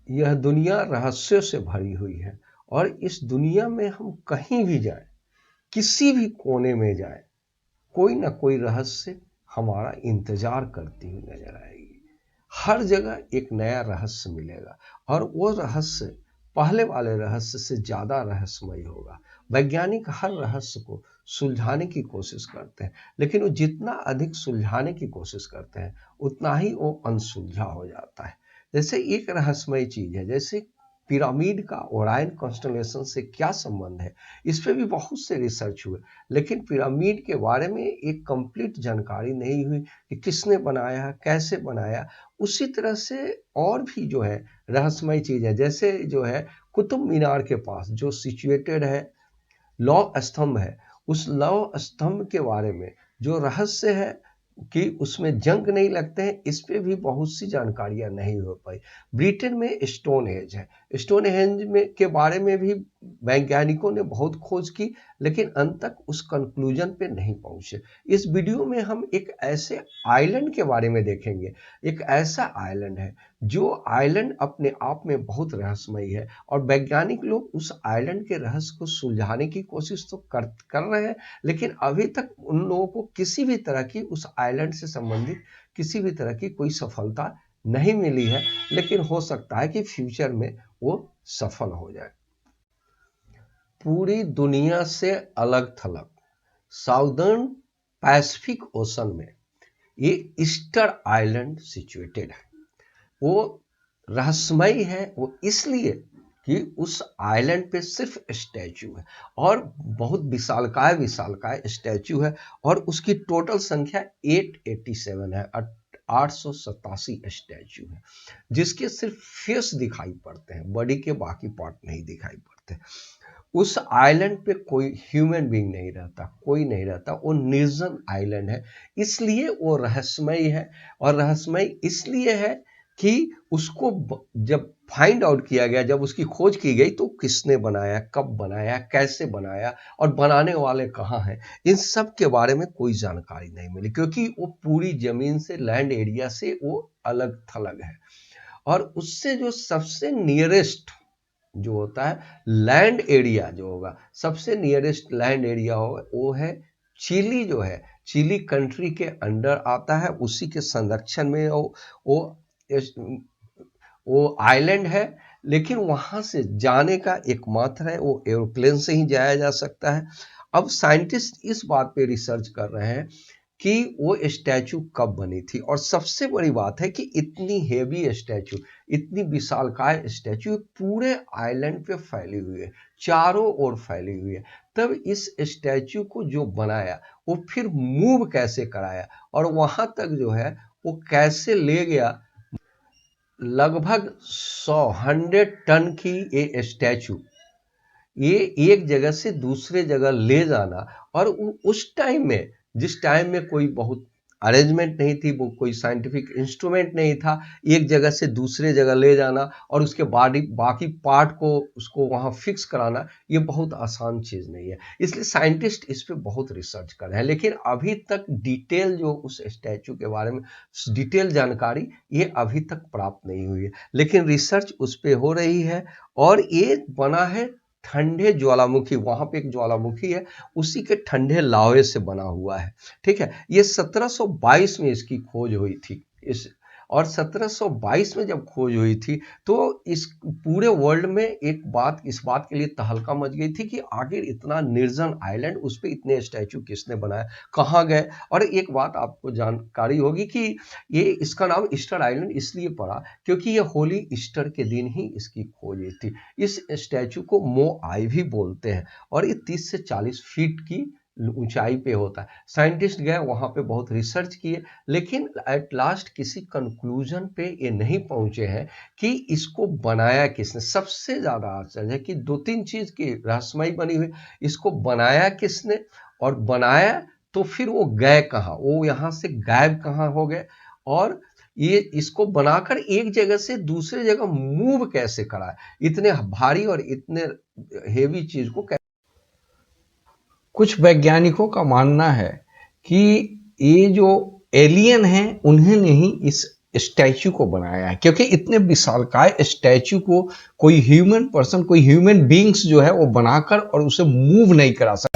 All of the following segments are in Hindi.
यह दुनिया रहस्यों से भरी हुई है और इस दुनिया में हम कहीं भी जाएं, किसी भी कोने में जाएं, कोई ना कोई रहस्य हमारा इंतजार करती हुई नजर आएगी। हर जगह एक नया रहस्य मिलेगा और वो रहस्य पहले वाले रहस्य से ज्यादा रहस्यमय होगा। वैज्ञानिक हर रहस्य को सुलझाने की कोशिश करते हैं, लेकिन वो जितना अधिक सुलझाने की कोशिश करते हैं उतना ही वो अनसुलझा हो जाता है। जैसे एक रहस्यमय चीज है, जैसे पिरामिड का ओरायन कॉन्स्टलेशन से क्या संबंध है, इस पे भी बहुत से रिसर्च हुए, लेकिन पिरामिड के बारे में एक कंप्लीट जानकारी नहीं हुई कि किसने बनाया, कैसे बनाया। उसी तरह से और भी जो है रहस्यमय चीज है, जैसे जो है कुतुब मीनार के पास जो सिचुएटेड है लौह स्तंभ है, उस लौह स्तंभ के बारे में जो रहस्य है कि उसमें जंग नहीं लगते हैं, इस पे भी बहुत सी जानकारियां नहीं हो पाई। ब्रिटेन में स्टोन एज है, स्टोन एज में के बारे में भी वैज्ञानिकों ने बहुत खोज की, लेकिन अंत तक उस कंक्लूजन पे नहीं पहुंचे। इस वीडियो में हम एक ऐसे आइलैंड के बारे में देखेंगे। एक ऐसा आइलैंड है जो आइलैंड अपने आप में बहुत रहस्यमय है और वैज्ञानिक लोग उस आइलैंड के रहस्य को सुलझाने की कोशिश तो कर रहे हैं, लेकिन अभी तक उन लोगों को किसी भी तरह की उस आइलैंड से संबंधित किसी भी तरह की कोई सफलता नहीं मिली है, लेकिन हो सकता है कि फ्यूचर में वो सफल हो जाए। पूरी दुनिया से अलग थलग साउदर्न पैसिफिक ओशन में ये ईस्टर आइलैंड सिचुएटेड है। वो रहस्यमय है वो इसलिए कि उस आइलैंड पे सिर्फ स्टैचू है और बहुत विशालकाय विशालकाय स्टैचू है और उसकी टोटल संख्या 887 है, 887 स्टैचू है, जिसके सिर्फ फेस दिखाई पड़ते हैं, बॉडी के बाकी पार्ट नहीं दिखाई पड़ते। उस आइलैंड पे कोई ह्यूमन बीइंग नहीं रहता, कोई नहीं रहता, वो निर्जन आइलैंड है, इसलिए वो रहस्यमय है। और रहस्यमय इसलिए है कि उसको जब फाइंड आउट किया गया, जब उसकी खोज की गई, तो किसने बनाया, कब बनाया, कैसे बनाया और बनाने वाले कहाँ हैं, इन सब के बारे में कोई जानकारी नहीं मिली, क्योंकि वो पूरी जमीन से, लैंड एरिया से वो अलग थलग है। और उससे जो सबसे नियरेस्ट जो होता है लैंड एरिया जो होगा, सबसे नियरेस्ट लैंड एरिया होगा वो है चिली, जो है चिली कंट्री के अंडर आता है, उसी के संरक्षण में वो वो आइलैंड है। लेकिन वहां से जाने का एकमात्र है वो एरोप्लेन से ही जाया जा सकता है। अब साइंटिस्ट इस बात पे रिसर्च कर रहे हैं कि वो स्टैचू कब बनी थी, और सबसे बड़ी बात है कि इतनी हेवी स्टैचू, इतनी विशालकाय स्टैचू पूरे आइलैंड पे फैली हुई है, चारों ओर फैली हुई है। तब इस स्टैचू को जो बनाया वो फिर मूव कैसे कराया और वहां तक जो है वो कैसे ले गया। लगभग 100 टन की ये स्टैचू, ये एक जगह से दूसरे जगह ले जाना, और उस टाइम में, जिस टाइम में कोई बहुत अरेंजमेंट नहीं थी, वो कोई साइंटिफिक इंस्ट्रूमेंट नहीं था, एक जगह से दूसरे जगह ले जाना और उसके बाद बाकी पार्ट को उसको वहां फिक्स कराना, ये बहुत आसान चीज नहीं है। इसलिए साइंटिस्ट इस पे बहुत रिसर्च कर रहे हैं, लेकिन अभी तक डिटेल जो उस स्टैचू के बारे में डिटेल जानकारी ये अभी तक प्राप्त नहीं हुई है, लेकिन रिसर्च उस पे हो रही है। और ये बना है ठंडे ज्वालामुखी, वहां पे एक ज्वालामुखी है, उसी के ठंडे लावे से बना हुआ है। ठीक है, ये 1722 में इसकी खोज हुई थी। इस और 1722 में जब खोज हुई थी तो इस पूरे वर्ल्ड में एक बात, इस बात के लिए तहलका मच गई थी कि आखिर इतना निर्जन आइलैंड, उस पे इतने स्टैचू किसने बनाया, कहाँ गए। और एक बात आपको जानकारी होगी कि ये इसका नाम ईस्टर आइलैंड इसलिए पड़ा क्योंकि ये होली ईस्टर के दिन ही इसकी खोज हुई थी। इस स्टैचू को मो आई भी बोलते हैं और ये 30 से 40 फीट की ऊंचाई पे होता है। साइंटिस्ट गए वहां पे, बहुत रिसर्च किए, लेकिन एट लास्ट किसी कंक्लूजन पे ये नहीं पहुंचे हैं कि इसको बनाया किसने। सबसे ज्यादा आश्चर्य है कि 2-3 चीज की रहस्यमय बनी हुई, इसको बनाया किसने, और बनाया तो फिर वो गए कहाँ, वो यहाँ से गायब कहाँ हो गए, और ये इसको बनाकर एक जगह से दूसरे जगह मूव कैसे करा, इतने भारी और इतने हेवी चीज को। कुछ वैज्ञानिकों का मानना है कि ये जो एलियन हैं उन्होंने ही इस स्टैचू को बनाया है, क्योंकि इतने विशालकाय स्टैचू को कोई ह्यूमन पर्सन, कोई ह्यूमन बींग्स जो है वो बनाकर और उसे मूव नहीं करा सकता।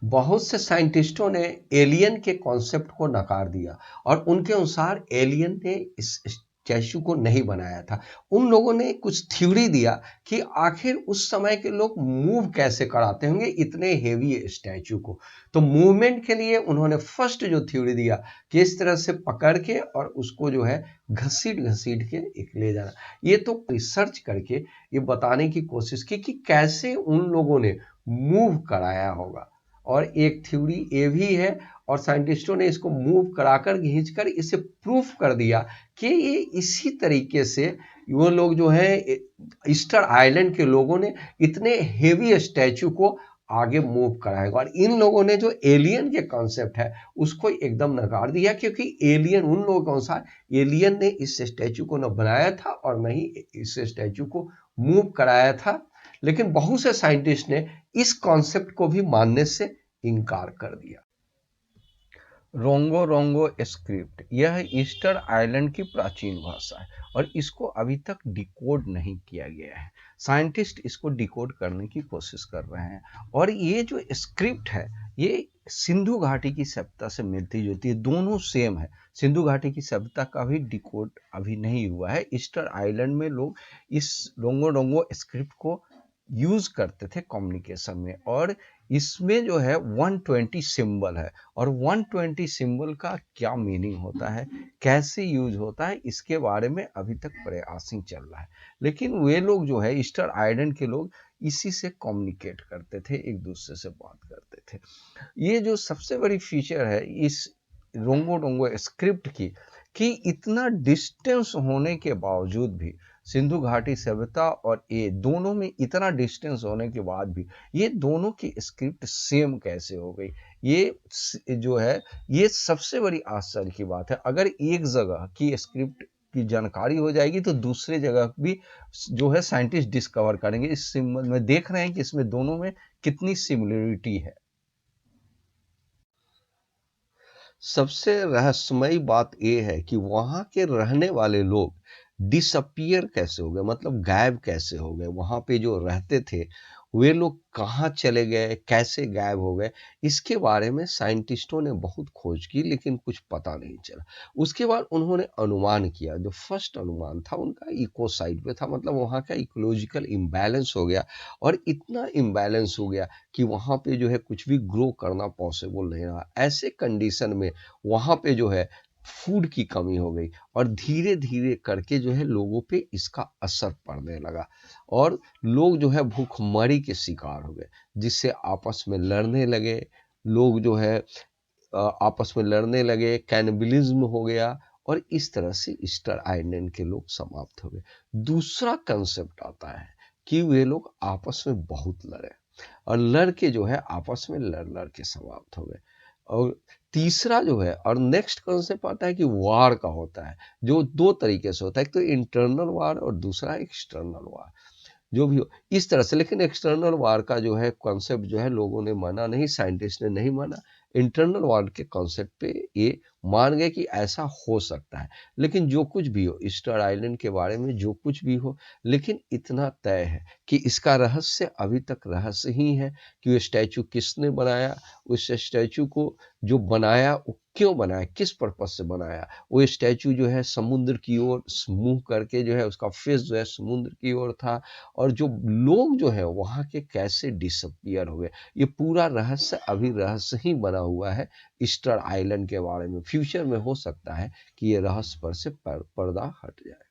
बहुत से साइंटिस्टों ने एलियन के कॉन्सेप्ट को नकार दिया और उनके अनुसार एलियन ने इस स्टैचू को नहीं बनाया था। उन लोगों ने कुछ थ्योरी दिया कि आखिर उस समय के लोग मूव कैसे कराते होंगे इतने हेवी स्टैचू को। तो मूवमेंट के लिए उन्होंने फर्स्ट जो थ्योरी दिया कि इस तरह से पकड़ के और उसको जो है घसीट घसीट के एक ले जाना। ये तो रिसर्च करके ये बताने की कोशिश की कि कैसे उन लोगों ने मूव कराया होगा। और एक थ्योरी ये भी है और साइंटिस्टों ने इसको मूव कराकर खींचकर इसे प्रूफ कर दिया कि ये इसी तरीके से वो लोग जो है ईस्टर आइलैंड के लोगों ने इतने हेवी स्टैचू को आगे मूव कराएगा। और इन लोगों ने जो एलियन के कॉन्सेप्ट है उसको एकदम नकार दिया, क्योंकि एलियन उन लोगों के अनुसार एलियन ने इस स्टैचू को न बनाया था और न ही इस स्टैचू को मूव कराया था। लेकिन बहुत से साइंटिस्ट ने इस कॉन्सेप्ट को भी मानने से इनकार कर दिया। रोंगो रोंगो स्क्रिप्ट, यह ईस्टर आइलैंड की प्राचीन भाषा है और इसको अभी तक डिकोड नहीं किया गया है। साइंटिस्ट इसको डिकोड करने की कोशिश कर रहे हैं और ये जो स्क्रिप्ट है ये सिंधु घाटी की सभ्यता से मिलती जुलती है, दोनों सेम है। सिंधु घाटी की सभ्यता का भी डिकोड अभी नहीं हुआ है। ईस्टर आइलैंड में लोग इस रोंगो रोंगो स्क्रिप्ट को यूज करते थे कम्युनिकेशन में, और इसमें जो है 120 सिंबल है और 120 सिंबल का क्या मीनिंग होता है, कैसे यूज होता है, इसके बारे में अभी तक प्रयासिंग चल रहा है। लेकिन वे लोग जो है ईस्टर आइलैंड के लोग इसी से कम्युनिकेट करते थे, एक दूसरे से बात करते थे। ये जो सबसे बड़ी फीचर है इस रोंगो रोंगो स्क्रिप्ट की, कि इतना डिस्टेंस होने के बावजूद भी सिंधु घाटी सभ्यता और ये दोनों में इतना डिस्टेंस होने के बाद भी ये दोनों की स्क्रिप्ट सेम कैसे हो गई, ये जो है ये सबसे बड़ी आश्चर्य की बात है। अगर एक जगह की स्क्रिप्ट की जानकारी हो जाएगी तो दूसरे जगह भी जो है साइंटिस्ट डिस्कवर करेंगे। इस सिंबल में देख रहे हैं कि इसमें दोनों में कितनी सिमिलरिटी है। सबसे रहस्यमयी बात यह है कि वहां के रहने वाले लोग डिसअपियर कैसे हो गए, मतलब गायब कैसे हो गए। वहां पे जो रहते थे वे लोग कहाँ चले गए, कैसे गायब हो गए, इसके बारे में साइंटिस्टों ने बहुत खोज की लेकिन कुछ पता नहीं चला। उसके बाद उन्होंने अनुमान किया। जो फर्स्ट अनुमान था उनका इको साइड पे था, मतलब वहाँ का इकोलॉजिकल इम्बैलेंस हो गया और इतना इम्बैलेंस हो गया कि वहाँ पे जो है कुछ भी ग्रो करना पॉसिबल नहीं रहा। ऐसे कंडीशन में वहाँ पे जो है फूड की कमी हो गई और धीरे धीरे करके जो है लोगों पे इसका असर पड़ने लगा और लोग जो है भूखमरी के शिकार हो गए, जिससे आपस में लड़ने लगे। लोग जो है आपस में लड़ने लगे, कैनिबलिज्म हो गया और इस तरह से ईस्टर आइलैंड के लोग समाप्त हो गए। दूसरा कंसेप्ट आता है कि वे लोग आपस में बहुत लड़े और लड़ के जो है आपस में लड़ लड़ के समाप्त हो गए। और तीसरा जो है और नेक्स्ट कॉन्सेप्ट आता है कि वार का होता है, जो दो तरीके से होता है, एक तो इंटरनल वार और दूसरा एक्सटर्नल वार। जो भी हो इस तरह से, लेकिन एक्सटर्नल वार का जो है कॉन्सेप्ट जो है लोगों ने माना नहीं, साइंटिस्ट ने नहीं माना। इंटरनल वार के कॉन्सेप्ट पे ये मान गए कि ऐसा हो सकता है। लेकिन जो कुछ भी हो ईस्टर आइलैंड के बारे में, जो कुछ भी हो, लेकिन इतना तय है कि इसका रहस्य अभी तक रहस्य ही है कि वो स्टैचू किसने बनाया, उस स्टैचू को जो बनाया वो क्यों बनाया, किस पर्पज से बनाया। वो स्टैचू जो है समुद्र की ओर मुंह करके जो है उसका फेस जो है समुद्र की ओर था, और जो लोग जो है वहाँ के कैसे डिसअपियर हुए, ये पूरा रहस्य अभी रहस्य ही बना हुआ है ईस्टर आइलैंड के बारे में। फ्यूचर में हो सकता है कि ये रहस्य पर से पर्दा हट जाए।